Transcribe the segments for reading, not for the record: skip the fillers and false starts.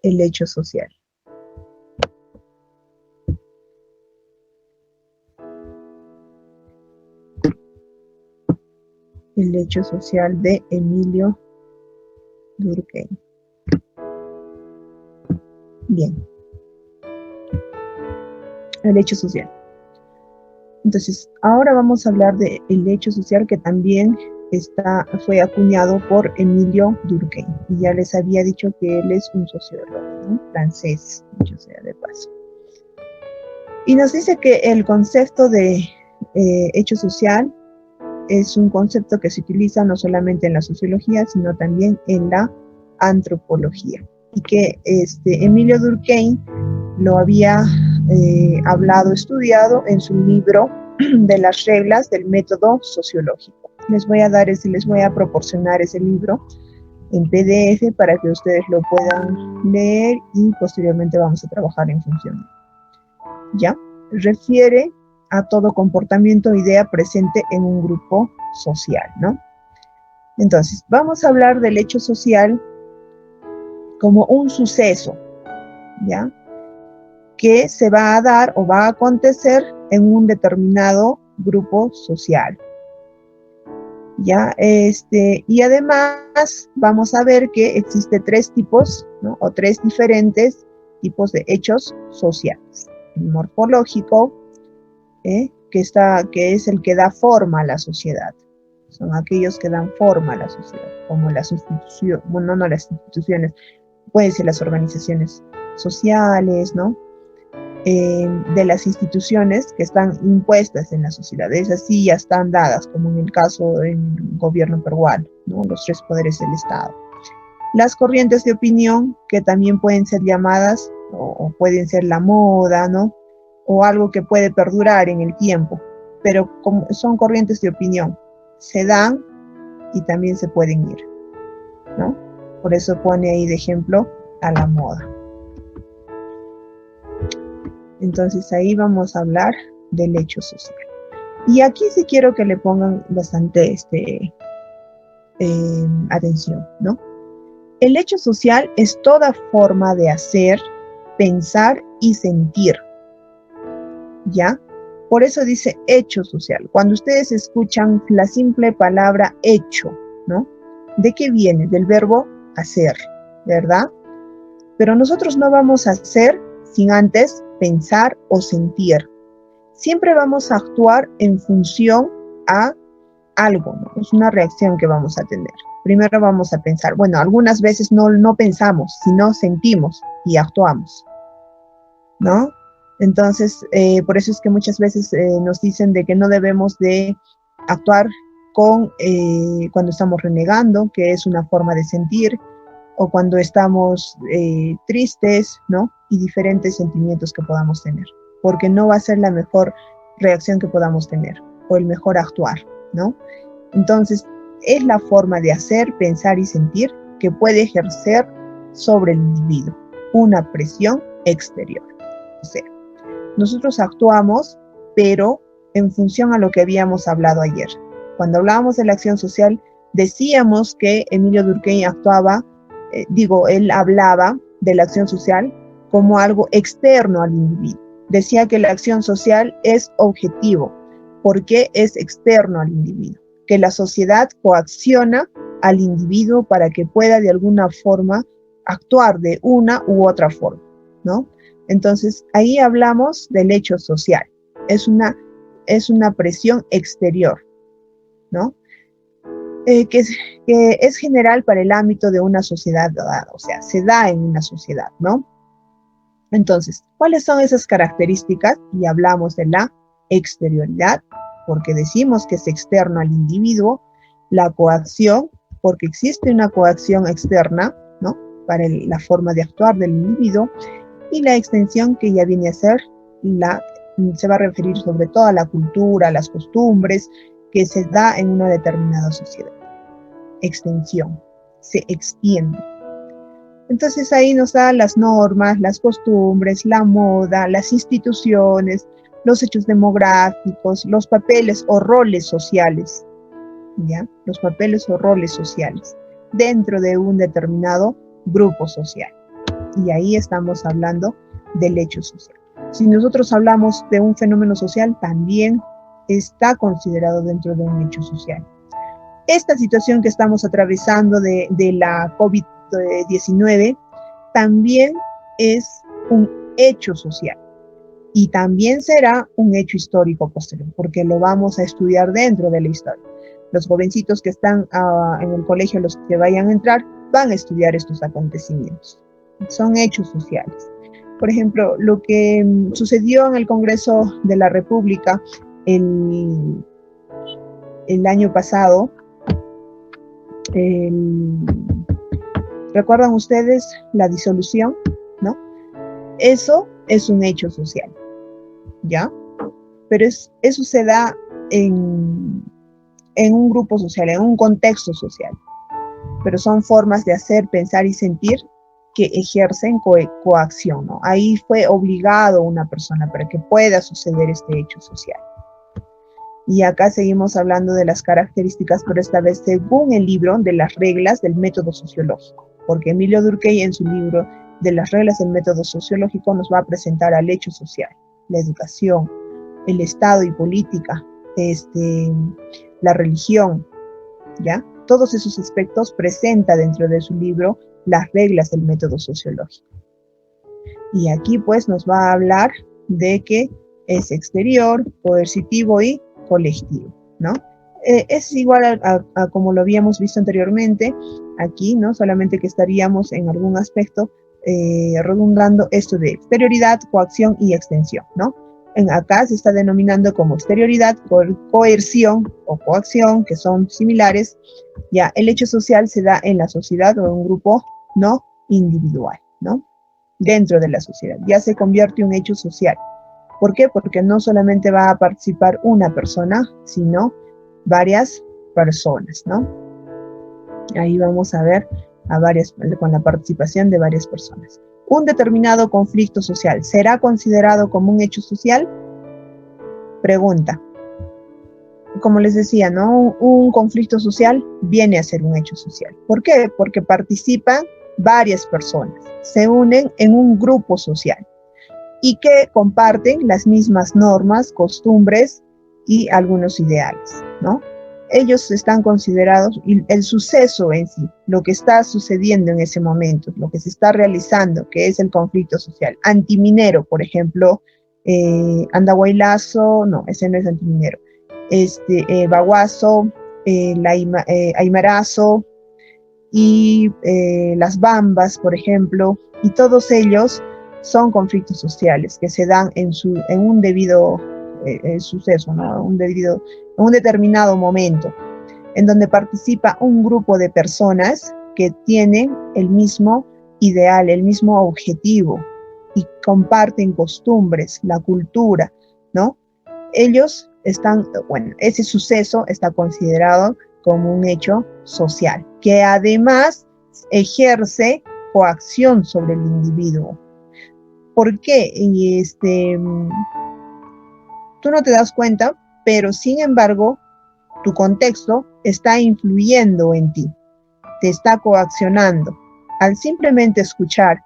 el hecho social. El hecho social de Emilio Durkheim. Bien. El hecho social. Entonces, ahora vamos a hablar del hecho social que también fue acuñado por Emilio Durkheim. Y ya les había dicho que él es un sociólogo, ¿no? Francés, dicho sea de paso. Y nos dice que el concepto de hecho social es un concepto que se utiliza no solamente en la sociología, sino también en la antropología. Y que Emilio Durkheim lo había estudiado en su libro de las reglas del método sociológico. Les voy a proporcionar ese libro en PDF para que ustedes lo puedan leer y posteriormente vamos a trabajar en función. ¿Ya? Refiere a todo comportamiento o idea presente en un grupo social, ¿no? Entonces, vamos a hablar del hecho social como un suceso, ¿ya? Que se va a dar o va a acontecer en un determinado grupo social. ¿Ya? Y además vamos a ver que existe 3 tipos, ¿no? O 3 diferentes tipos de hechos sociales. El morfológico, que es el que da forma a la sociedad. Son aquellos que dan forma a la sociedad, como las instituciones, bueno, no las instituciones, pueden ser las organizaciones sociales, ¿no? De las instituciones que están impuestas en la sociedad. Esas sí ya están dadas, como en el caso del gobierno peruano, ¿no? Los 3 poderes del Estado. Las corrientes de opinión, que también pueden ser llamadas, o pueden ser la moda, ¿no? O algo que puede perdurar en el tiempo, pero como son corrientes de opinión, se dan y también se pueden ir, ¿no? Por eso pone ahí de ejemplo a la moda. Entonces ahí vamos a hablar del hecho social. Y aquí sí quiero que le pongan bastante atención, ¿no? El hecho social es toda forma de hacer, pensar y sentir, ¿ya? Por eso dice hecho social. Cuando ustedes escuchan la simple palabra hecho, ¿no? ¿De qué viene? Del verbo hacer, ¿verdad? Pero nosotros no vamos a hacer sin antes pensar o sentir. Siempre vamos a actuar en función a algo, ¿no? Es una reacción que vamos a tener. Primero vamos a pensar, bueno, algunas veces no pensamos, sino sentimos y actuamos, ¿no? Entonces, por eso es que muchas veces nos dicen de que no debemos de actuar cuando estamos renegando, que es una forma de sentir, o cuando estamos tristes, ¿no? Y diferentes sentimientos que podamos tener, porque no va a ser la mejor reacción que podamos tener, o el mejor actuar, ¿no? Entonces, es la forma de hacer, pensar y sentir que puede ejercer sobre el individuo una presión exterior. O sea, nosotros actuamos, pero en función a lo que habíamos hablado ayer. Cuando hablábamos de la acción social, decíamos que Emilio Durkheim él hablaba de la acción social como algo externo al individuo. Decía que la acción social es objetivo, porque es externo al individuo, que la sociedad coacciona al individuo para que pueda de alguna forma actuar de una u otra forma, ¿no? Entonces, ahí hablamos del hecho social. Es una presión exterior, ¿no? Que es general para el ámbito de una sociedad dada, o sea, se da en una sociedad, ¿no? Entonces, ¿cuáles son esas características? Y hablamos de la exterioridad, porque decimos que es externo al individuo, la coacción, porque existe una coacción externa, ¿no? Para la forma de actuar del individuo, y la extensión, que ya viene a ser se va a referir sobre todo a la cultura, a las costumbres que se da en una determinada sociedad. Extensión, se extiende. Entonces ahí nos da las normas, las costumbres, la moda, las instituciones, los hechos demográficos, los papeles o roles sociales, ¿ya? Los papeles o roles sociales dentro de un determinado grupo social. y ahí estamos hablando del hecho social. Si nosotros hablamos de un fenómeno social, también está considerado dentro de un hecho social. Esta situación que estamos atravesando de la COVID-19 también es un hecho social y también será un hecho histórico posterior, porque lo vamos a estudiar dentro de la historia. Los jovencitos que están en el colegio, los que vayan a entrar, van a estudiar estos acontecimientos. Son hechos sociales. Por ejemplo, lo que sucedió en el Congreso de la República el año pasado, ¿recuerdan ustedes la disolución? ¿No? Eso es un hecho social, ¿ya? Pero eso se da en un grupo social, en un contexto social. Pero son formas de hacer, pensar y sentir que ejercen coacción, ¿no? Ahí fue obligado una persona para que pueda suceder este hecho social. Y acá seguimos hablando de las características, pero esta vez según el libro de las reglas del método sociológico, porque Emilio Durkheim en su libro de las reglas del método sociológico nos va a presentar al hecho social, la educación, el Estado y política, la religión, ¿ya? Todos esos aspectos presenta dentro de su libro las reglas del método sociológico. Y aquí pues nos va a hablar de que es exterior, coercitivo y colectivo, ¿no? Es igual a como lo habíamos visto anteriormente, aquí, ¿no? Solamente que estaríamos en algún aspecto redundando esto de exterioridad, coacción y extensión, ¿no? Acá se está denominando como exterioridad, coerción o coacción, que son similares. Ya, el hecho social se da en la sociedad o en un grupo no individual, ¿no? Dentro de la sociedad, ya se convierte en un hecho social. ¿Por qué? Porque no solamente va a participar una persona, sino varias personas, ¿no? Ahí vamos a ver con la participación de varias personas. ¿Un determinado conflicto social será considerado como un hecho social? Pregunta. Como les decía, ¿no? Un conflicto social viene a ser un hecho social. ¿Por qué? Porque participan varias personas, se unen en un grupo social y que comparten las mismas normas, costumbres y algunos ideales, ¿no? Ellos están considerados, y el suceso en sí, lo que está sucediendo en ese momento, lo que se está realizando, que es el conflicto social. Antiminero, por ejemplo, Andahuaylazo, no, ese no es antiminero. Baguazo, Aymarazo y las Bambas, por ejemplo, y todos ellos son conflictos sociales que se dan en un debido suceso, ¿no? En un determinado momento, en donde participa un grupo de personas que tienen el mismo ideal, el mismo objetivo y comparten costumbres, la cultura, ¿no? Ellos ese suceso está considerado como un hecho social, que además ejerce coacción sobre el individuo. ¿Por qué? Tú no te das cuenta, pero sin embargo, tu contexto está influyendo en ti, te está coaccionando. Al simplemente escuchar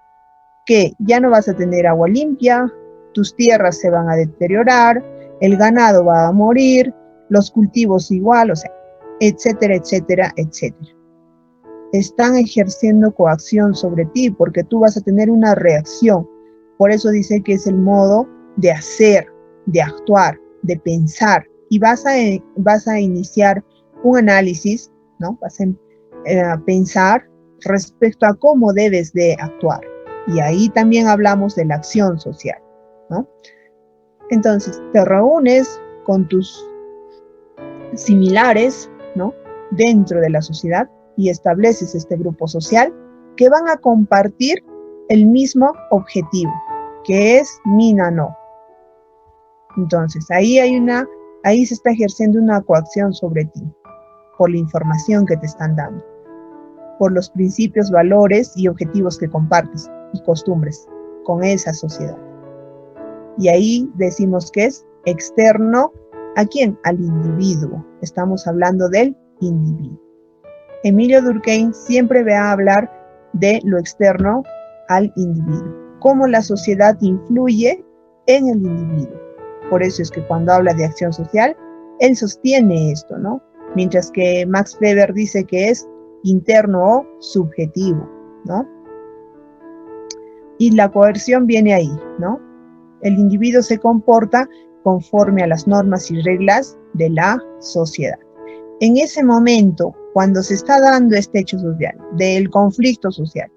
que ya no vas a tener agua limpia, tus tierras se van a deteriorar, el ganado va a morir, los cultivos igual, o sea, etcétera, etcétera, etcétera. Están ejerciendo coacción sobre ti porque tú vas a tener una reacción. Por eso dice que es el modo de hacer, de actuar, de pensar. Y vas a iniciar un análisis, ¿no? Vas a pensar respecto a cómo debes de actuar. Y ahí también hablamos de la acción social, ¿no? Entonces, te reúnes con tus similares, ¿no? Dentro de la sociedad y estableces este grupo social que van a compartir el mismo objetivo, que es Minano. Entonces, ahí se está ejerciendo una coacción sobre ti, por la información que te están dando, por los principios, valores y objetivos que compartes y costumbres con esa sociedad. Y ahí decimos que es externo, ¿a quién? Al individuo. Estamos hablando del individuo. Emilio Durkheim siempre va a hablar de lo externo al individuo, cómo la sociedad influye en el individuo. Por eso es que cuando habla de acción social, él sostiene esto, ¿no? Mientras que Max Weber dice que es interno o subjetivo, ¿no? Y la coerción viene ahí, ¿no? El individuo se comporta conforme a las normas y reglas de la sociedad. En ese momento, cuando se está dando este hecho social, del conflicto social,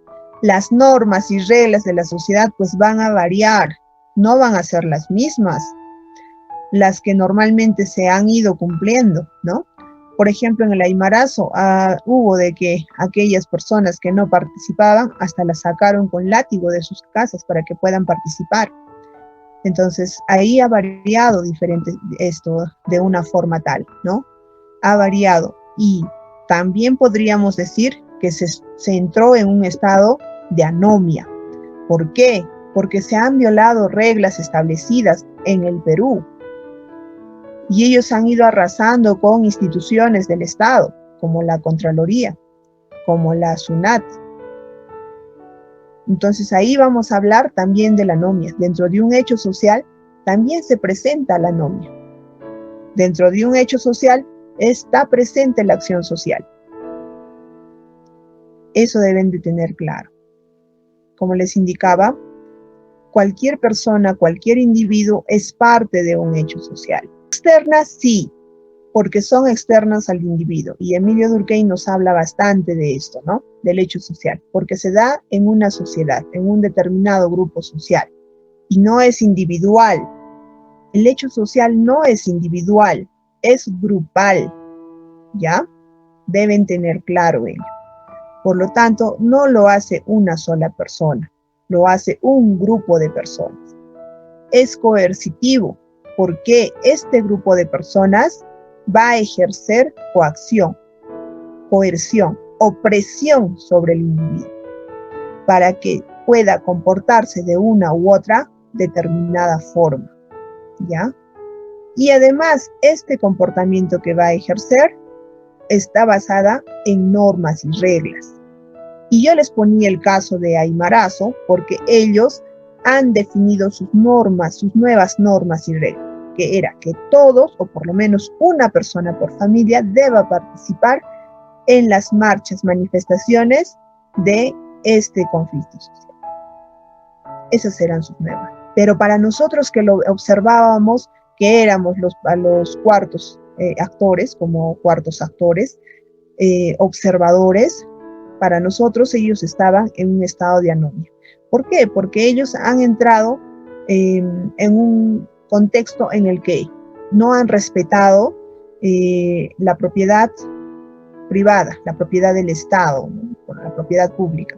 las normas y reglas de la sociedad pues van a variar, no van a ser las mismas, las que normalmente se han ido cumpliendo, ¿no? Por ejemplo, en el Aymarazo hubo de que aquellas personas que no participaban hasta las sacaron con látigo de sus casas para que puedan participar. Entonces, ahí ha variado diferente esto de una forma tal, ¿no? Ha variado. Y también podríamos decir que se entró en un estado de anomia. ¿Por qué? Porque se han violado reglas establecidas en el Perú. Y ellos han ido arrasando con instituciones del Estado, como la Contraloría, como la SUNAT. Entonces ahí vamos a hablar también de la anomia. Dentro de un hecho social también se presenta la anomia. Dentro de un hecho social está presente la acción social. Eso deben de tener claro. Como les indicaba, cualquier persona, cualquier individuo es parte de un hecho social. Externas sí, porque son externas al individuo. Y Emilio Durkheim nos habla bastante de esto, ¿no? Del hecho social, porque se da en una sociedad, en un determinado grupo social, y no es individual. El hecho social no es individual, es grupal, ¿ya? Deben tener claro ello. Por lo tanto, no lo hace una sola persona, lo hace un grupo de personas. Es coercitivo, porque este grupo de personas va a ejercer coacción, coerción, opresión sobre el individuo, para que pueda comportarse de una u otra determinada forma, ¿ya? Y además, este comportamiento que va a ejercer está basada en normas y reglas. Y yo les ponía el caso de Aymarazo, porque ellos han definido sus normas, sus nuevas normas y reglas, que era que todos, o por lo menos una persona por familia, deba participar en las marchas, manifestaciones de este conflicto social. Esas eran sus normas. Pero para nosotros que lo observábamos, que éramos los cuartos actores, como cuartos actores, observadores, para nosotros ellos estaban en un estado de anomia. ¿Por qué? Porque ellos han entrado en un contexto en el que no han respetado la propiedad privada, la propiedad del Estado, ¿no? La propiedad pública,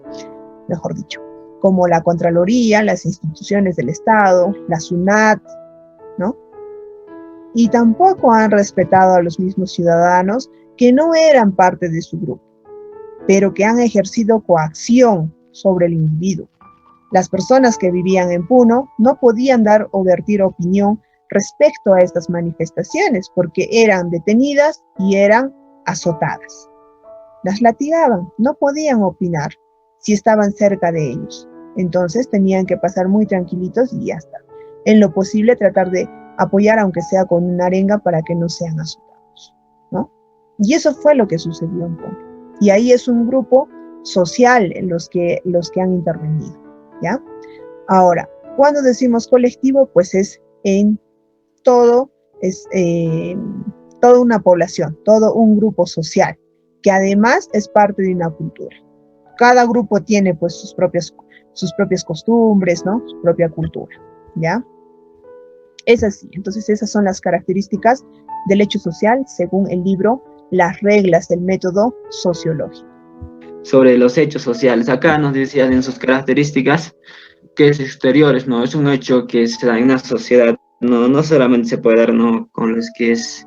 mejor dicho, como la Contraloría, las instituciones del Estado, la SUNAT, ¿no? Y tampoco han respetado a los mismos ciudadanos que no eran parte de su grupo, pero que han ejercido coacción sobre el individuo. Las personas que vivían en Puno no podían dar o vertir opinión respecto a estas manifestaciones porque eran detenidas y eran azotadas. Las latigaban, no podían opinar si estaban cerca de ellos. Entonces tenían que pasar muy tranquilitos y ya está. En lo posible tratar de apoyar aunque sea con una arenga para que no sean azotados, ¿no? Y eso fue lo que sucedió en Puno. Y ahí es un grupo social en los que han intervenido, ¿ya? Ahora, cuando decimos colectivo, pues es en todo, es toda una población, todo un grupo social, que además es parte de una cultura. Cada grupo tiene pues sus propias costumbres, ¿no? Su propia cultura, ¿ya? Es así. Entonces esas son las características del hecho social según el libro Las reglas del método sociológico. Sobre los hechos sociales, acá nos decían en sus características que es exteriores, ¿no? Es un hecho que se da en una sociedad, no solamente se puede dar, ¿no? Con los que es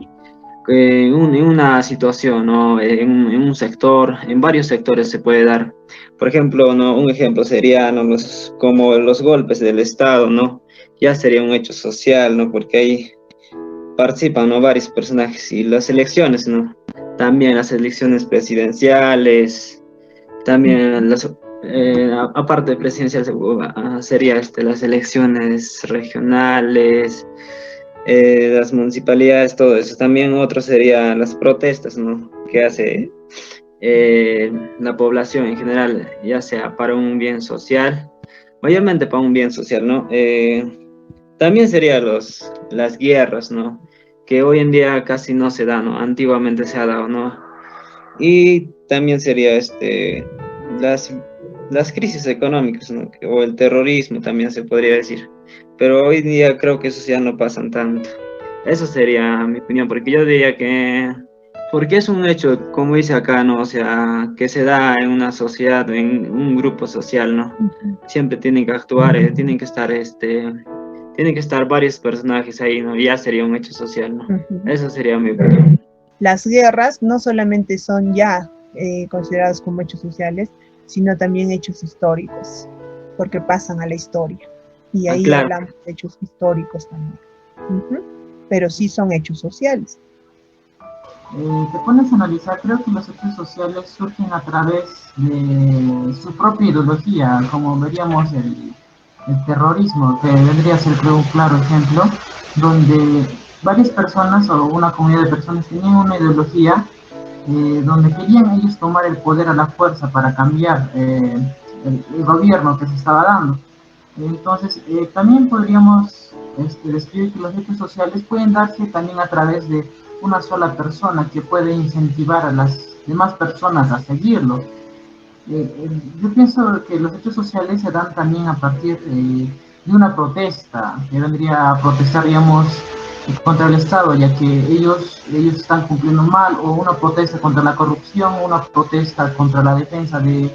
en una situación, ¿no? En un sector, en varios sectores se puede dar. Por ejemplo, ¿no? Un ejemplo sería, ¿no? Como los golpes del Estado, ¿no? Ya sería un hecho social, ¿no? Porque ahí participan, ¿no? Varios personajes y las elecciones, ¿no? También las elecciones presidenciales, también aparte de presidencial, sería las elecciones regionales, las municipalidades, todo eso. También otro sería las protestas, ¿no? Que hace la población en general, ya sea para un bien social, mayormente para un bien social, ¿no? También serían las guerras, ¿no? Que hoy en día casi no se da, ¿no? Antiguamente se ha dado, ¿no? Y también sería las, las crisis económicas, ¿no? O el terrorismo también se podría decir. Pero hoy en día creo que esos ya no pasan tanto. Eso sería mi opinión, porque yo diría que, porque es un hecho, como dice acá, ¿no? O sea, que se da en una sociedad, en un grupo social, ¿no? Ujú, Siempre tienen que actuar, tienen que estar varios personajes ahí, ¿no? Y ya sería un hecho social, ¿no? ujú. Eso sería mi opinión. Las guerras no solamente son ya consideradas como hechos sociales, sino también hechos históricos, porque pasan a la historia. Y Ah, ahí claro. hablamos de hechos históricos también. Ujú. Pero sí son hechos sociales. Te pones a analizar, creo que los hechos sociales surgen a través de su propia ideología, como veríamos el terrorismo, que vendría a ser, creo, un claro ejemplo, donde varias personas o una comunidad de personas tenían una ideología donde querían ellos tomar el poder a la fuerza para cambiar el gobierno que se estaba dando. Entonces, también podríamos describir que los hechos sociales pueden darse también a través de una sola persona que puede incentivar a las demás personas a seguirlo. Yo pienso que los hechos sociales se dan también a partir de una protesta, que vendría a protestar, digamos, contra el Estado, ya que ellos están cumpliendo mal, o una protesta contra la corrupción, una protesta contra la defensa de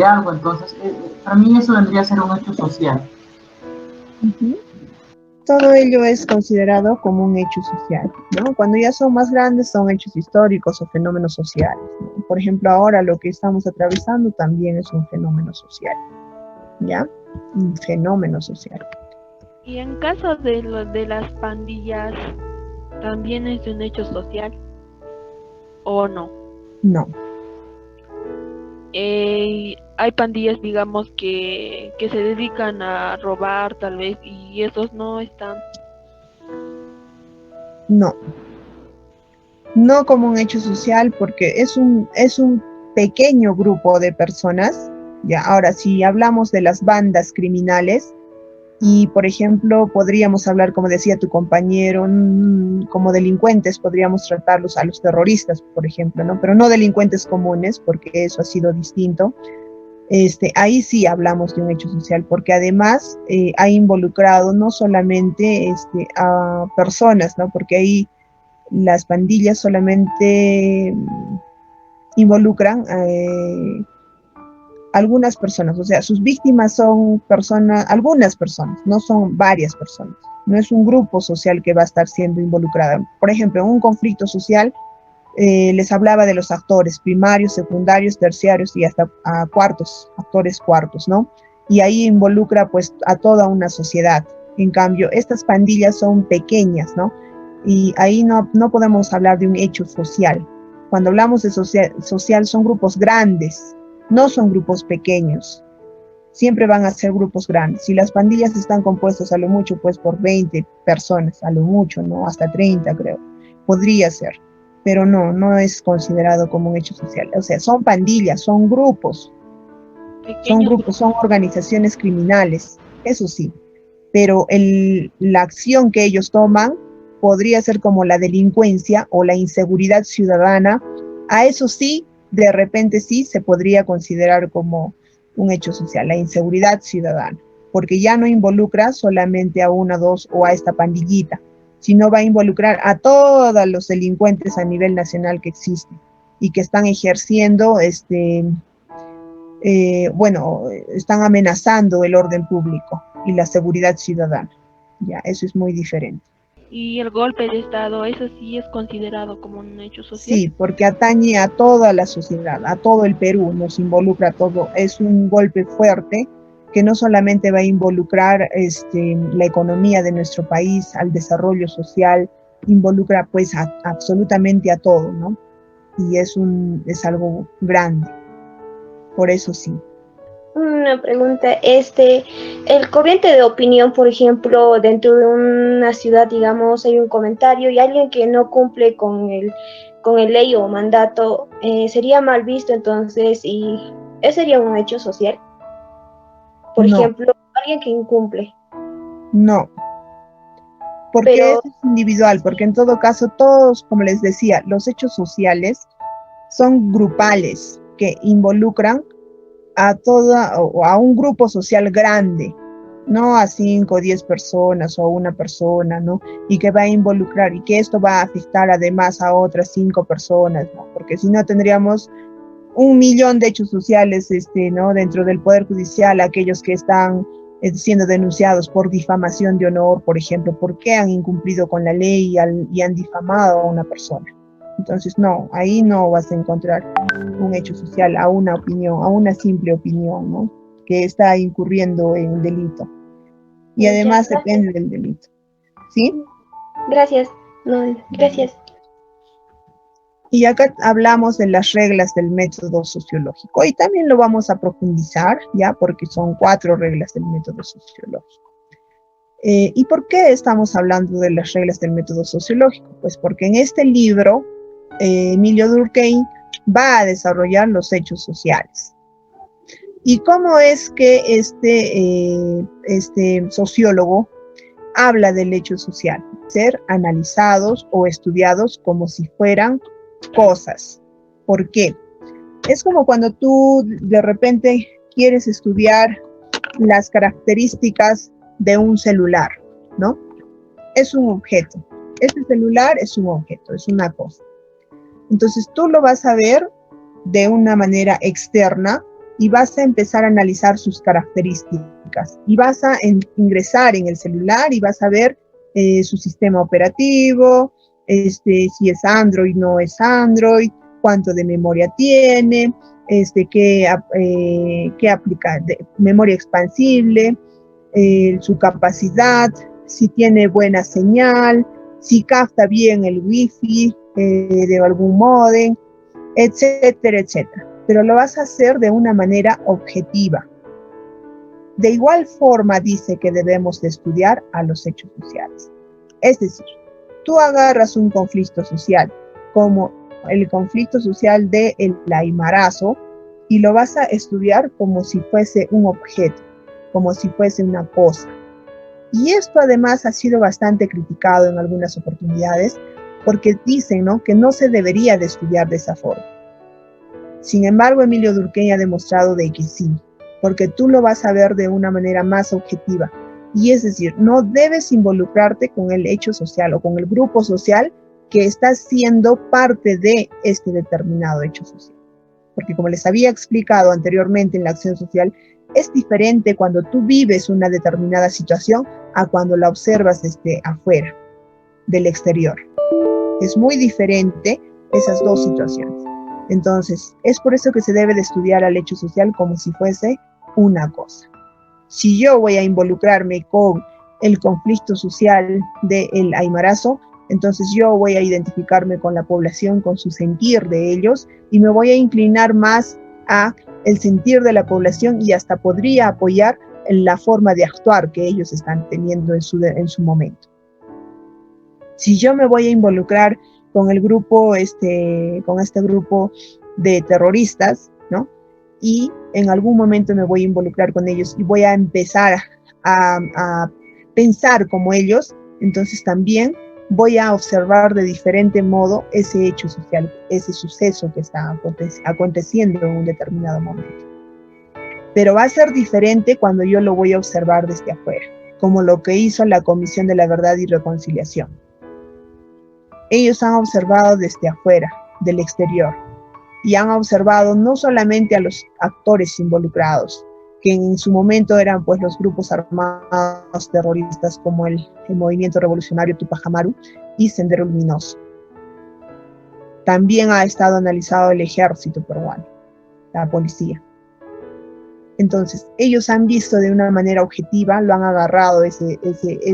algo. Entonces, para mí eso vendría a ser un hecho social. Ujú. Todo ello es considerado como un hecho social, ¿no? Cuando ya son más grandes son hechos históricos o fenómenos sociales, ¿no? Por ejemplo, ahora lo que estamos atravesando también es un fenómeno social, ¿ya? Un fenómeno social. Y en caso de las pandillas, ¿también es un hecho social o no? No, Hay pandillas, digamos, que se dedican a robar tal vez y esos no están. no, no como un hecho social porque es un pequeño grupo de personas, ¿ya? Ahora, si hablamos de las bandas criminales, y, por ejemplo, podríamos hablar, como decía tu compañero, como delincuentes, podríamos tratarlos a los terroristas, por ejemplo, ¿no? Pero no delincuentes comunes, porque eso ha sido distinto. Ahí sí hablamos de un hecho social, porque además ha involucrado no solamente a personas, ¿no? Porque ahí las pandillas solamente involucran algunas personas, o sea, sus víctimas son personas, algunas personas, no son varias personas. No es un grupo social que va a estar siendo involucrada. Por ejemplo, en un conflicto social les hablaba de los actores primarios, secundarios, terciarios y hasta cuartos, actores cuartos, ¿no? Y ahí involucra pues a toda una sociedad. En cambio, estas pandillas son pequeñas, ¿no? Y ahí no podemos hablar de un hecho social. Cuando hablamos de social son grupos grandes, no son grupos pequeños. Siempre van a ser grupos grandes. Si las pandillas están compuestas a lo mucho, pues por 20 personas, a lo mucho, ¿no? Hasta 30 creo. Podría ser, pero no es considerado como un hecho social. O sea, son pandillas, Pequeños son grupos. organizaciones criminales, eso sí, pero la acción que ellos toman podría ser como la delincuencia o la inseguridad ciudadana. A eso sí, de repente sí se podría considerar como un hecho social, la inseguridad ciudadana, porque ya no involucra solamente a una, dos o a esta pandillita, sino va a involucrar a todos los delincuentes a nivel nacional que existen y que están ejerciendo, bueno, están amenazando el orden público y la seguridad ciudadana. Ya, eso es muy diferente. Y el golpe de Estado, eso sí es considerado como un hecho social. Sí, porque atañe a toda la sociedad, a todo el Perú, nos involucra a todo. Es un golpe fuerte que no solamente va a involucrar la economía de nuestro país, al desarrollo social, involucra pues absolutamente a todo, ¿no? Y es algo grande. Por eso sí. Una pregunta, el corriente de opinión, por ejemplo, dentro de una ciudad, digamos, hay un comentario y alguien que no cumple con el ley o mandato, sería mal visto entonces, y eso sería un hecho social. Por No, ejemplo, alguien que incumple, no, porque pero eso es individual, porque en todo caso todos, como les decía, los hechos sociales son grupales que involucran a toda o a un grupo social grande, no a 5 o 10 personas o a una persona, ¿no? Y que va a involucrar y que esto va a afectar además a otras 5 personas, ¿no? Porque si no tendríamos 1 millón de hechos sociales, ¿no? Dentro del Poder Judicial, aquellos que están siendo denunciados por difamación de honor, por ejemplo, porque han incumplido con la ley y han difamado a una persona. Entonces, no, ahí no vas a encontrar un hecho social, a una opinión, a una simple opinión, ¿no? Que está incurriendo en delito. Y además ya, depende del delito. ¿Sí? gracias, no, gracias. Y acá hablamos de las reglas del método sociológico. Y también lo vamos a profundizar, ¿ya? Porque son 4 reglas del método sociológico. ¿Y por qué estamos hablando de las reglas del método sociológico? Pues porque en este libro, Emilio Durkheim va a desarrollar los hechos sociales. ¿Y cómo es que este sociólogo habla del hecho social? Ser analizados o estudiados como si fueran cosas. ¿Por qué? Es como cuando tú de repente quieres estudiar las características de un celular, ¿no? Es un objeto. Este celular es un objeto, es una cosa. Entonces tú lo vas a ver de una manera externa y vas a empezar a analizar sus características y vas a ingresar en el celular y vas a ver su sistema operativo, si es Android, no es Android, cuánto de memoria tiene, qué aplica, memoria expansible, su capacidad, si tiene buena señal, si capta bien el wifi de algún módem, etcétera, etcétera. Pero lo vas a hacer de una manera objetiva. De igual forma dice que debemos de estudiar a los hechos sociales. Es decir, tú agarras un conflicto social como el conflicto social del Aymarazo y lo vas a estudiar como si fuese un objeto, como si fuese una cosa. Y esto además ha sido bastante criticado en algunas oportunidades porque dicen, ¿no?, que no se debería de estudiar de esa forma. Sin embargo, Emilio Durkheim ha demostrado de que sí, porque tú lo vas a ver de una manera más objetiva. Y es decir, no debes involucrarte con el hecho social o con el grupo social que está siendo parte de este determinado hecho social. Porque como les había explicado anteriormente en la acción social, es diferente cuando tú vives una determinada situación a cuando la observas desde afuera, del exterior. Es muy diferente esas dos situaciones. Entonces, es por eso que se debe de estudiar al hecho social como si fuese una cosa. Si yo voy a involucrarme con el conflicto social del Aymarazo, entonces yo voy a identificarme con la población, con su sentir de ellos, y me voy a inclinar más a el sentir de la población y hasta podría apoyar en la forma de actuar que ellos están teniendo en su momento. Si yo me voy a involucrar con el grupo, con este grupo de terroristas, y en algún momento me voy a involucrar con ellos y voy a empezar a pensar como ellos, entonces también voy a observar de diferente modo ese hecho social, ese suceso que está aconteciendo en un determinado momento. Pero va a ser diferente cuando yo lo voy a observar desde afuera, como lo que hizo la Comisión de la Verdad y Reconciliación. Ellos han observado desde afuera, del exterior, y han observado no solamente a los actores involucrados, que en su momento eran pues los grupos armados terroristas como el Movimiento Revolucionario Tupac Amaru y Sendero Luminoso. También ha estado analizado el ejército peruano, la policía. Entonces, ellos han visto de una manera objetiva, lo han agarrado ese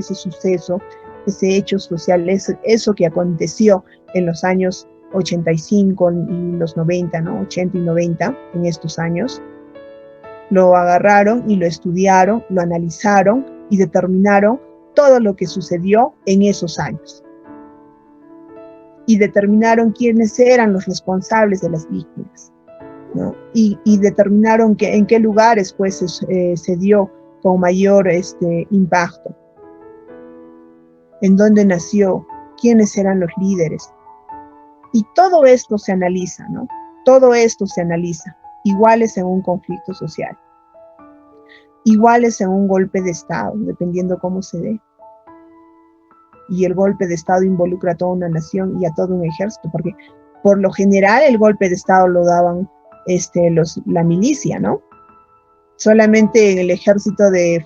suceso, ese hecho social, eso que aconteció en los años 85 y los 90, ¿no? 80 y 90, en estos años, Lo agarraron y lo estudiaron, lo analizaron y determinaron todo lo que sucedió en esos años. Y determinaron quiénes eran los responsables de las víctimas, ¿no? Y determinaron en qué lugares pues se dio con mayor impacto, en dónde nació, quiénes eran los líderes. Y todo esto se analiza, ¿no? Todo esto se analiza, iguales en un conflicto social, iguales en un golpe de Estado, dependiendo cómo se dé. Y el golpe de Estado involucra a toda una nación y a todo un ejército, porque por lo general el golpe de Estado lo daban la milicia, ¿no? Solamente en el ejército de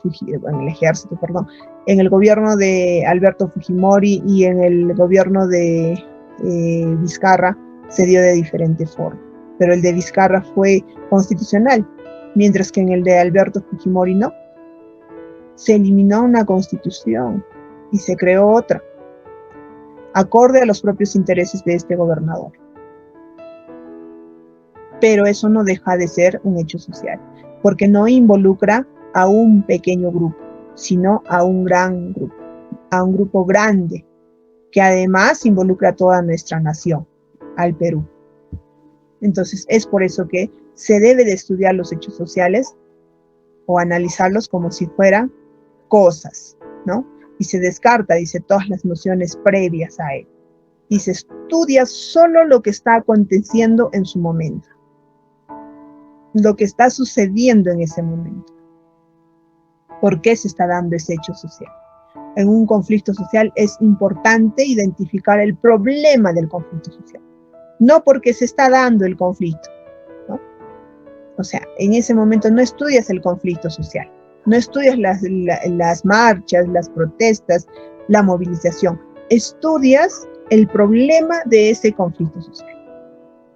en el gobierno de Alberto Fujimori y en el gobierno de Vizcarra se dio de diferente forma, pero el de Vizcarra fue constitucional, mientras que en el de Alberto Fujimori no. Se eliminó una constitución y se creó otra, acorde a los propios intereses de este gobernador. Pero eso no deja de ser un hecho social, porque no involucra a un pequeño grupo, sino a un gran grupo, a un grupo grande, que además involucra a toda nuestra nación, al Perú. Entonces, es por eso que se debe de estudiar los hechos sociales o analizarlos como si fueran cosas, ¿no? Y se descarta, dice, todas las nociones previas a él. Y se estudia solo lo que está aconteciendo en su momento, lo que está sucediendo en ese momento. ¿Por qué se está dando ese hecho social? En un conflicto social es importante identificar el problema del conflicto social, no porque se está dando el conflicto, ¿no? O sea, en ese momento no estudias el conflicto social, no estudias las marchas, las protestas, la movilización, estudias el problema de ese conflicto social.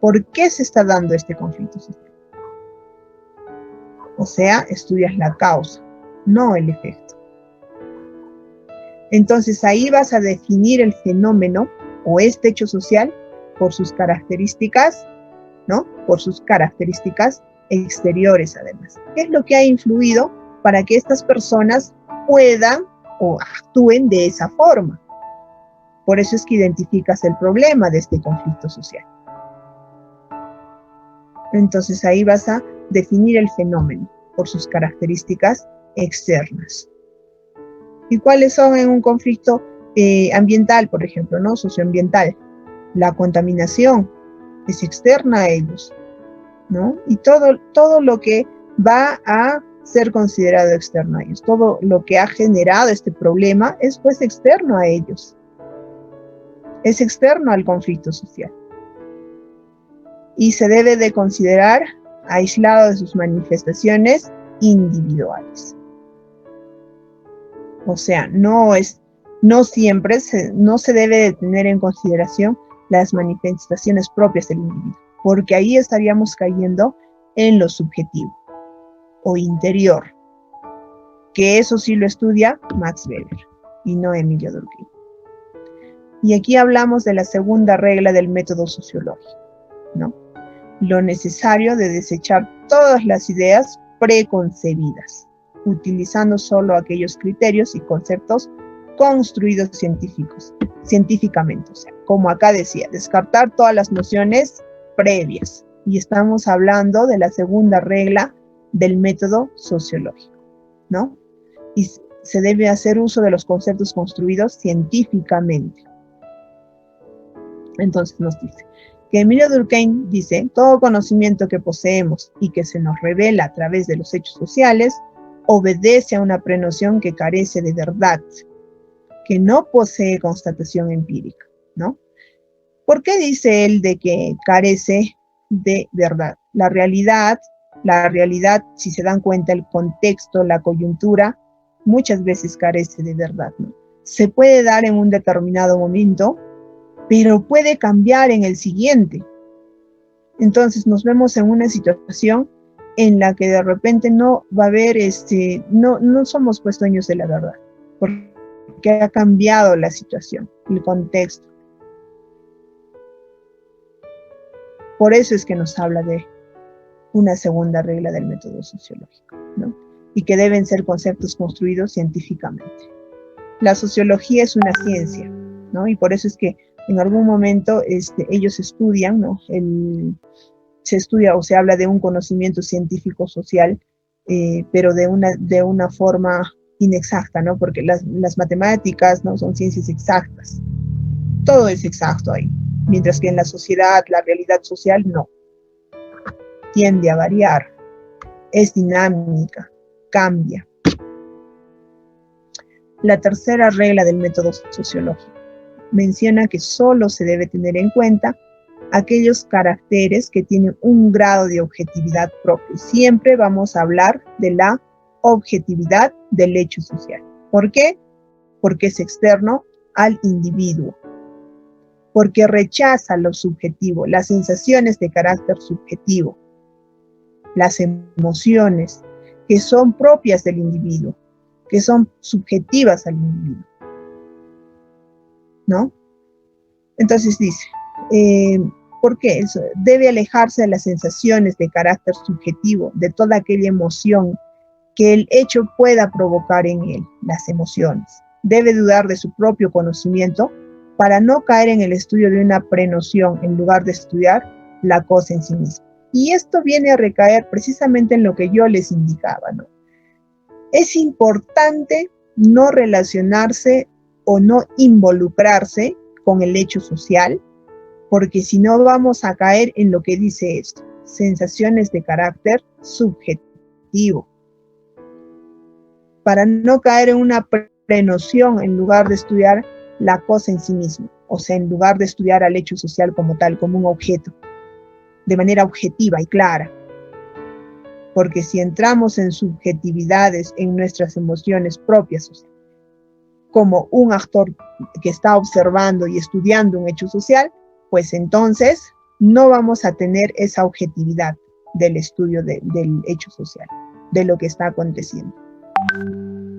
¿Por qué se está dando este conflicto social? O sea, estudias la causa, no el efecto. Entonces ahí vas a definir el fenómeno o este hecho social por sus características, ¿no? Por sus características exteriores además. ¿Qué es lo que ha influido para que estas personas puedan o actúen de esa forma? Por eso es que identificas el problema de este conflicto social. Entonces ahí vas a definir el fenómeno por sus características externas. ¿Y cuáles son en un conflicto ambiental, por ejemplo, ¿no? Socioambiental? La contaminación es externa a ellos, ¿no? Y todo lo que va a ser considerado externo a ellos, todo lo que ha generado este problema es pues externo a ellos, es externo al conflicto social. Y se debe de considerar aislado de sus manifestaciones individuales. O sea, no siempre no se debe de tener en consideración las manifestaciones propias del individuo, porque ahí estaríamos cayendo en lo subjetivo o interior, que eso sí lo estudia Max Weber y no Emilio Durkheim. Y aquí hablamos de la segunda regla del método sociológico, ¿no? Lo necesario de desechar todas las ideas preconcebidas, utilizando solo aquellos criterios y conceptos construidos científicamente. O sea, como acá decía, descartar todas las nociones previas. Y estamos hablando de la segunda regla del método sociológico, ¿no? Y se debe hacer uso de los conceptos construidos científicamente. Entonces nos dice que Emilio Durkheim dice, todo conocimiento que poseemos y que se nos revela a través de los hechos sociales obedece a una prenoción que carece de verdad, que no posee constatación empírica, ¿no? ¿Por qué dice él de que carece de verdad? La realidad, si se dan cuenta, el contexto, la coyuntura, muchas veces carece de verdad, ¿no? Se puede dar en un determinado momento, pero puede cambiar en el siguiente. Entonces nos vemos en una situación en la que de repente no va a haber, no somos pues dueños de la verdad, porque ha cambiado la situación, el contexto. Por eso es que nos habla de una segunda regla del método sociológico, ¿no? Y que deben ser conceptos construidos científicamente. La sociología es una ciencia, ¿no? Y por eso es que en algún momento ellos estudian, ¿no? Se estudia o se habla de un conocimiento científico-social, pero de una forma inexacta, ¿no? Porque las matemáticas no son ciencias exactas. Todo es exacto ahí, mientras que en la sociedad, la realidad social, no. Tiende a variar, es dinámica, cambia. La tercera regla del método sociológico menciona que solo se debe tener en cuenta aquellos caracteres que tienen un grado de objetividad propio. Siempre vamos a hablar de la objetividad del hecho social. ¿Por qué? Porque es externo al individuo. Porque rechaza lo subjetivo, las sensaciones de carácter subjetivo, las emociones que son propias del individuo, que son subjetivas al individuo, ¿no? Entonces dice, ¿por qué? Eso debe alejarse de las sensaciones de carácter subjetivo, de toda aquella emoción que el hecho pueda provocar en él, las emociones. Debe dudar de su propio conocimiento para no caer en el estudio de una prenoción en lugar de estudiar la cosa en sí misma. Y esto viene a recaer precisamente en lo que yo les indicaba, ¿no? Es importante no relacionarse o no involucrarse con el hecho social, porque si no vamos a caer en lo que dice esto, sensaciones de carácter subjetivo. Para no caer en una prenoción en lugar de estudiar la cosa en sí misma, o sea, en lugar de estudiar al hecho social como tal, como un objeto, de manera objetiva y clara. Porque si entramos en subjetividades, en nuestras emociones propias, o sea, como un actor que está observando y estudiando un hecho social, pues entonces no vamos a tener esa objetividad del estudio del hecho social, de lo que está aconteciendo.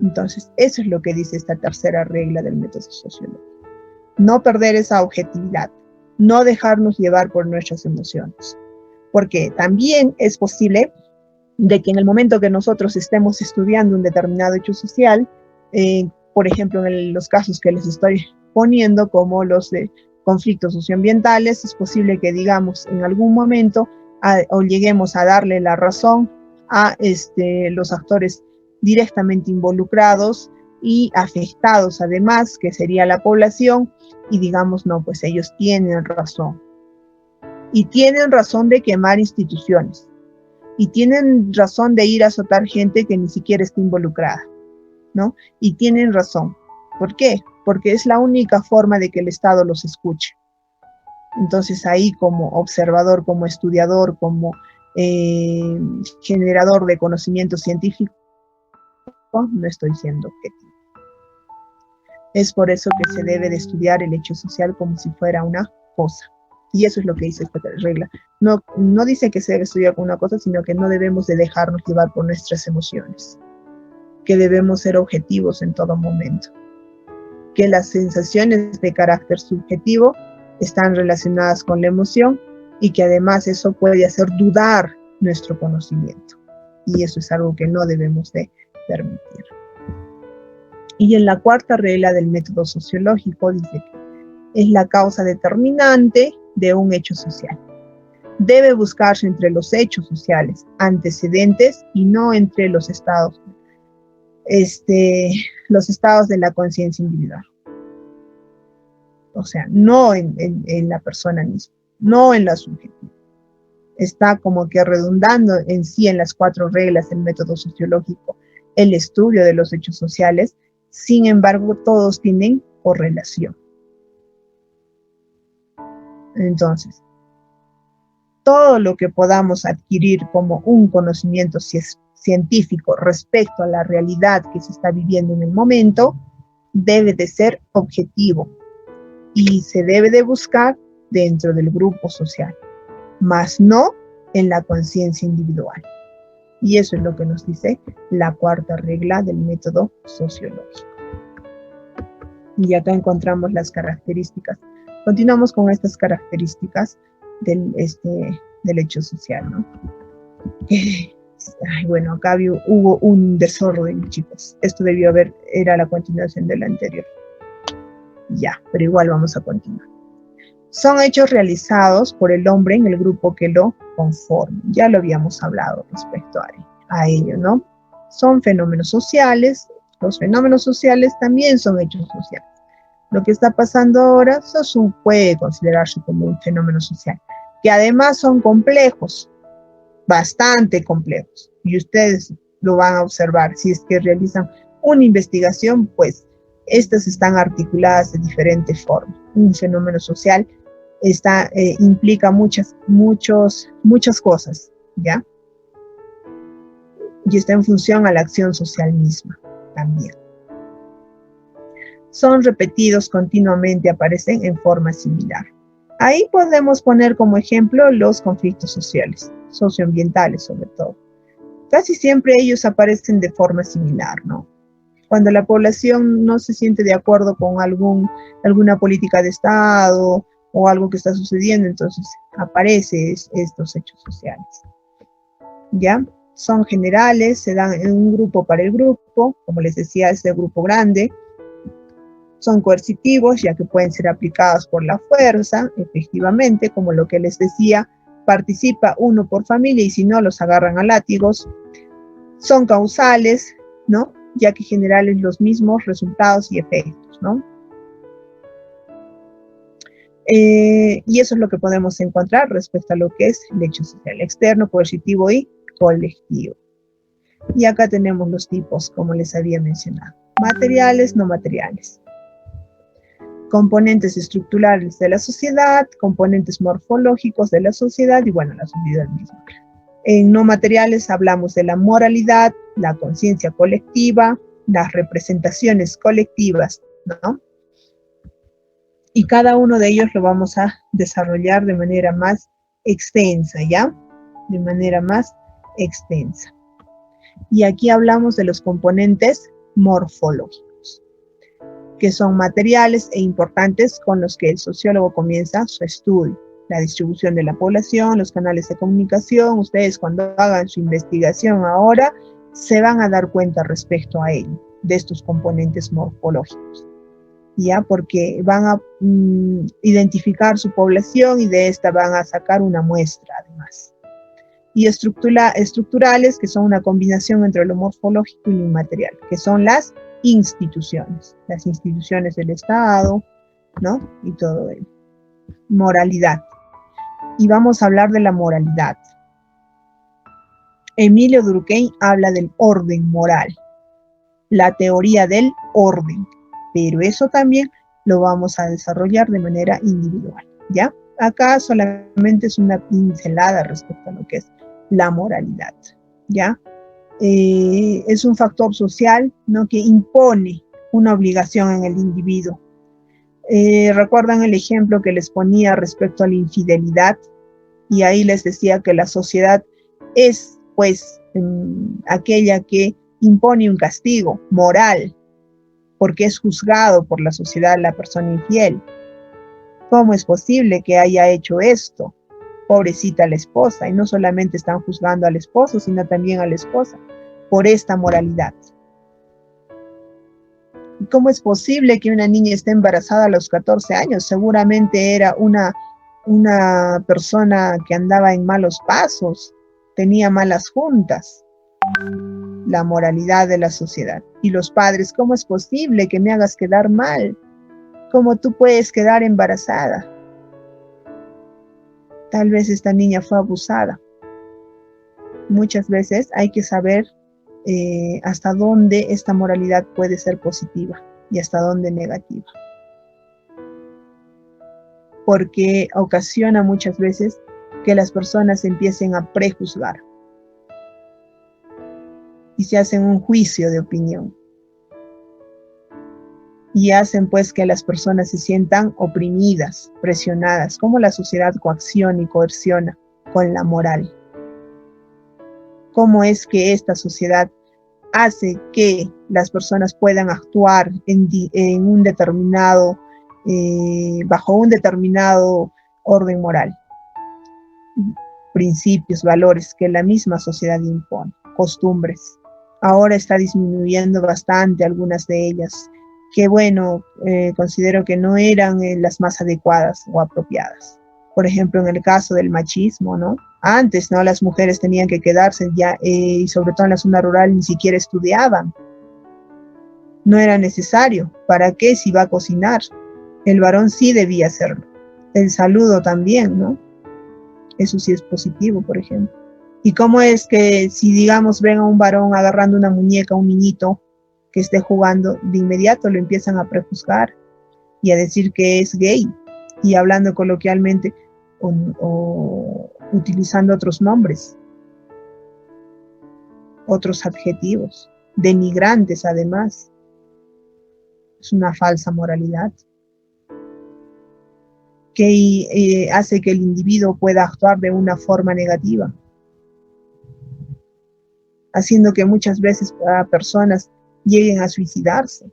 Entonces, eso es lo que dice esta tercera regla del método sociológico. No perder esa objetividad, no dejarnos llevar por nuestras emociones, porque también es posible de que en el momento que nosotros estemos estudiando un determinado hecho social, por ejemplo, en los casos que les estoy poniendo, como los de conflictos socioambientales, es posible que digamos en algún momento o lleguemos a darle la razón a los actores directamente involucrados y afectados además, que sería la población, y digamos, no, pues ellos tienen razón. Y tienen razón de quemar instituciones. Y tienen razón de ir a azotar gente que ni siquiera está involucrada, ¿no? Y tienen razón. ¿Por qué? Porque es la única forma de que el Estado los escuche. Entonces ahí como observador, como estudiador, como generador de conocimiento científico, no estoy siendo objetivo. Es por eso que se debe de estudiar el hecho social como si fuera una cosa. Y eso es lo que dice esta regla. No dice que se debe estudiar como una cosa, sino que no debemos de dejarnos llevar por nuestras emociones. Que debemos ser objetivos en todo momento. Que las sensaciones de carácter subjetivo están relacionadas con la emoción y que además eso puede hacer dudar nuestro conocimiento. Y eso es algo que no debemos de permitir. Y en la cuarta regla del método sociológico dice que es la causa determinante de un hecho social. Debe buscarse entre los hechos sociales antecedentes y no entre los estados de la conciencia individual. O sea, no en la persona misma, no en la subjetiva. Está como que redundando en sí en las cuatro reglas del método sociológico el estudio de los hechos sociales, sin embargo, todos tienen correlación. Entonces, todo lo que podamos adquirir como un conocimiento científico respecto a la realidad que se está viviendo en el momento, debe de ser objetivo y se debe de buscar dentro del grupo social, más no en la conciencia individual. Y eso es lo que nos dice la cuarta regla del método sociológico. Y acá encontramos las características. Continuamos con estas características del hecho social, ¿no? Ay, bueno, acá hubo un desorden, chicos. Esto era la continuación del anterior. Ya, pero igual vamos a continuar. Son hechos realizados por el hombre en el grupo que lo conforma. Ya lo habíamos hablado respecto a ello, ¿no? Son fenómenos sociales. Los fenómenos sociales también son hechos sociales. Lo que está pasando ahora, eso puede considerarse como un fenómeno social, que además son complejos, bastante complejos, y ustedes lo van a observar. Si es que realizan una investigación, pues estas están articuladas de diferentes formas. Un fenómeno social implica muchas cosas, ¿ya? Y está en función a la acción social misma también. Son repetidos continuamente, aparecen en forma similar. Ahí podemos poner como ejemplo los conflictos sociales, socioambientales sobre todo. Casi siempre ellos aparecen de forma similar, ¿no? Cuando la población no se siente de acuerdo con alguna política de Estado o algo que está sucediendo, entonces aparecen estos hechos sociales. ¿Ya? Son generales, se dan en un grupo para el grupo, como les decía, es de grupo grande. Son coercitivos, ya que pueden ser aplicados por la fuerza, efectivamente, como lo que les decía, participa uno por familia y si no, los agarran a látigos. Son causales, ¿no? Ya que generan los mismos resultados y efectos, ¿no? Y eso es lo que podemos encontrar respecto a lo que es el hecho social: externo, coercitivo y colectivo. Y acá tenemos los tipos, como les había mencionado: materiales, no materiales. Componentes estructurales de la sociedad, componentes morfológicos de la sociedad y, bueno, la sociedad misma. En no materiales hablamos de la moralidad, la conciencia colectiva, las representaciones colectivas, ¿no? Y cada uno de ellos lo vamos a desarrollar de manera más extensa, ¿ya? De manera más extensa. Y aquí hablamos de los componentes morfológicos, que son materiales e importantes con los que el sociólogo comienza su estudio. La distribución de la población, los canales de comunicación. Ustedes cuando hagan su investigación ahora se van a dar cuenta respecto a ello, de estos componentes morfológicos, ¿ya? Porque van a identificar su población y de esta van a sacar una muestra además. Y estructurales, que son una combinación entre lo morfológico y lo inmaterial, que son las instituciones del Estado, ¿no? Y todo ello. Moralidad. Y vamos a hablar de la moralidad. Emilio Durkheim habla del orden moral, la teoría del orden, pero eso también lo vamos a desarrollar de manera individual, ¿ya? Acá solamente es una pincelada respecto a lo que es la moralidad, ¿ya? Es un factor social, ¿no?, que impone una obligación en el individuo. ¿Recuerdan el ejemplo que les ponía respecto a la infidelidad? Y ahí les decía que la sociedad es, pues, aquella que impone un castigo moral, porque es juzgado por la sociedad la persona infiel. ¿Cómo es posible que haya hecho esto? Pobrecita la esposa. Y no solamente están juzgando al esposo, sino también a la esposa, por esta moralidad. ¿Cómo es posible que una niña esté embarazada a los 14 años? Seguramente era una persona que andaba en malos pasos, tenía malas juntas. La moralidad de la sociedad. Y los padres: ¿cómo es posible que me hagas quedar mal? ¿Cómo tú puedes quedar embarazada? Tal vez esta niña fue abusada. Muchas veces hay que saber hasta dónde esta moralidad puede ser positiva y hasta dónde negativa. Porque ocasiona muchas veces que las personas empiecen a prejuzgar y se hacen un juicio de opinión. Y hacen pues que las personas se sientan oprimidas, presionadas, como la sociedad coacciona y coerciona con la moral. ¿Cómo es que esta sociedad hace que las personas puedan actuar en un determinado, bajo un determinado orden moral? principios, valores que la misma sociedad impone, costumbres. Ahora está disminuyendo bastante algunas de ellas, que bueno, considero que no eran las más adecuadas o apropiadas. Por ejemplo, en el caso del machismo, ¿no? Antes, ¿no? Las mujeres tenían que quedarse ya, y sobre todo en la zona rural, ni siquiera estudiaban. No era necesario. ¿Para qué si va a cocinar? El varón sí debía hacerlo. El saludo también, ¿no? Eso sí es positivo, por ejemplo. ¿Y cómo es que si, digamos, ven a un varón agarrando una muñeca, un niñito que esté jugando, de inmediato lo empiezan a prejuzgar y a decir que es gay, y hablando coloquialmente o utilizando otros nombres, otros adjetivos, denigrantes además? Es una falsa moralidad que hace que el individuo pueda actuar de una forma negativa, haciendo que muchas veces personas lleguen a suicidarse.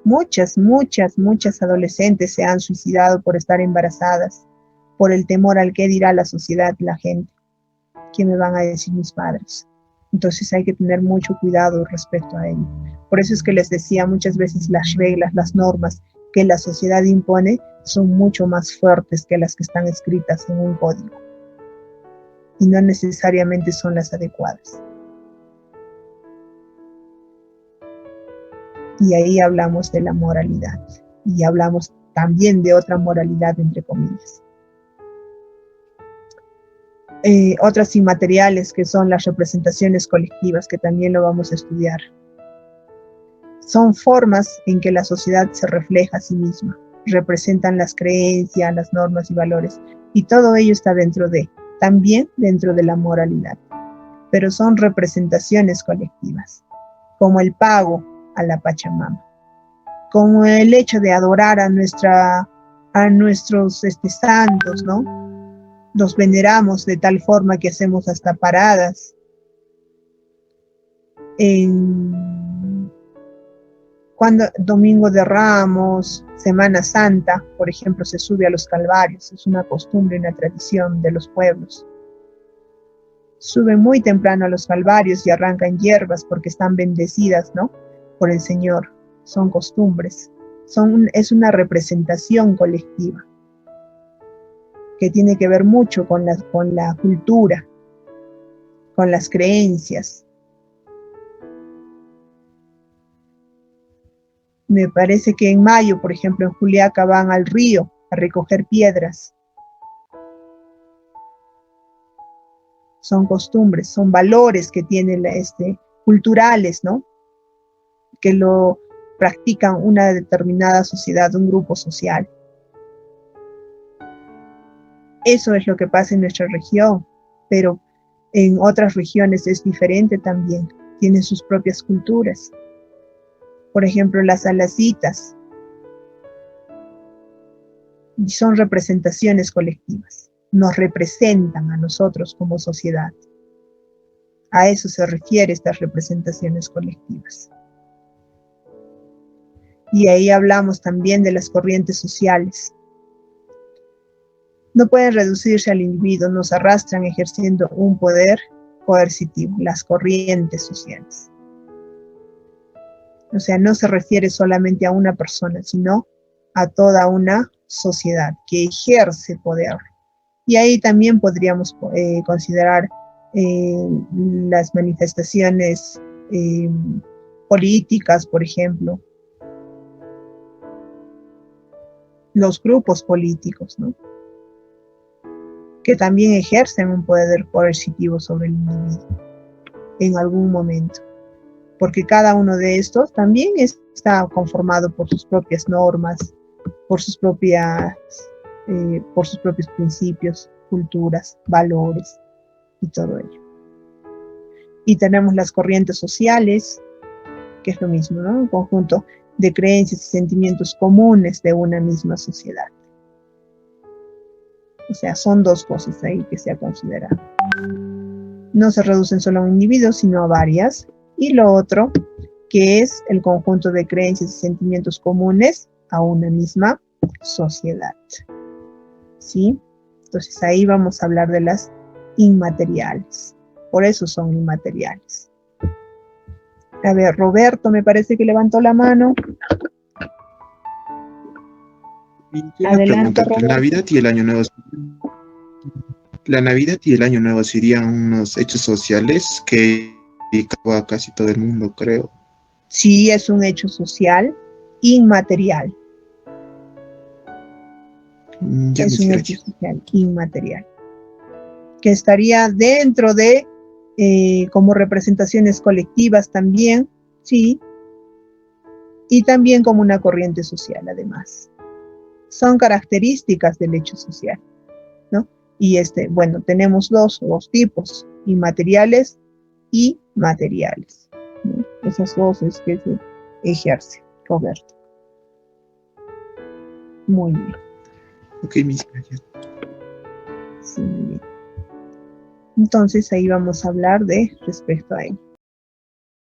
Muchas adolescentes se han suicidado por estar embarazadas, por el temor al que dirá la sociedad, la gente. ¿Qué me van a decir mis padres? Entonces hay que tener mucho cuidado respecto a ello. Por eso es que les decía, muchas veces las reglas, las normas que la sociedad impone son mucho más fuertes que las que están escritas en un código, y no necesariamente son las adecuadas. Y ahí hablamos de la moralidad, y hablamos también de otra moralidad, entre comillas. Otras inmateriales, que son las representaciones colectivas, que también lo vamos a estudiar. Son formas en que la sociedad se refleja a sí misma, representan las creencias, las normas y valores, y todo ello está también dentro de la moralidad, pero son representaciones colectivas, como el pago a la Pachamama, como el hecho de adorar a nuestros santos, ¿no? Los veneramos de tal forma que hacemos hasta paradas. Cuando Domingo de Ramos, Semana Santa, por ejemplo, se sube a los calvarios. Es una costumbre, una tradición de los pueblos. Suben muy temprano a los calvarios y arrancan hierbas porque están bendecidas, ¿no?, por el Señor. Son costumbres. Es una representación colectiva que tiene que ver mucho con la cultura, con las creencias. Me parece que en mayo, por ejemplo, en Juliaca van al río a recoger piedras. Son costumbres, son valores que tienen culturales, ¿no?, que lo practican una determinada sociedad, un grupo social. Eso es lo que pasa en nuestra región, pero en otras regiones es diferente también. Tienen sus propias culturas. Por ejemplo, las alacitas son representaciones colectivas. Nos representan a nosotros como sociedad. A eso se refiere estas representaciones colectivas. Y ahí hablamos también de las corrientes sociales. No pueden reducirse al individuo, nos arrastran ejerciendo un poder coercitivo, las corrientes sociales. O sea, no se refiere solamente a una persona, sino a toda una sociedad que ejerce poder. Y ahí también podríamos considerar las manifestaciones políticas, por ejemplo, los grupos políticos, ¿no?, que también ejercen un poder coercitivo sobre el individuo en algún momento, porque cada uno de estos también está conformado por sus propias normas, por sus propios principios, culturas, valores y todo ello. Y tenemos las corrientes sociales, que es lo mismo, ¿no?, un conjunto de creencias y sentimientos comunes de una misma sociedad. O sea, son dos cosas ahí que se ha considerado. No se reducen solo a un individuo, sino a varias. Y lo otro, que es el conjunto de creencias y sentimientos comunes a una misma sociedad. ¿Sí? Entonces ahí vamos a hablar de las inmateriales. Por eso son inmateriales. A ver, Roberto me parece que levantó la mano. Adelante, Roberto. La Navidad y el Año Nuevo. La Navidad y el Año Nuevo serían unos hechos sociales que a casi todo el mundo, creo. Sí, es un hecho social inmaterial. Es un hecho social inmaterial. Que estaría dentro de como representaciones colectivas también, sí, y también como una corriente social además. Son características del hecho social, ¿no? Y bueno, tenemos dos tipos, inmateriales y materiales, ¿no? Esas dos es que se ejerce, Roberto. Muy bien. Ok, mis gracias. Sí, muy bien. Entonces ahí vamos a hablar de respecto a ello.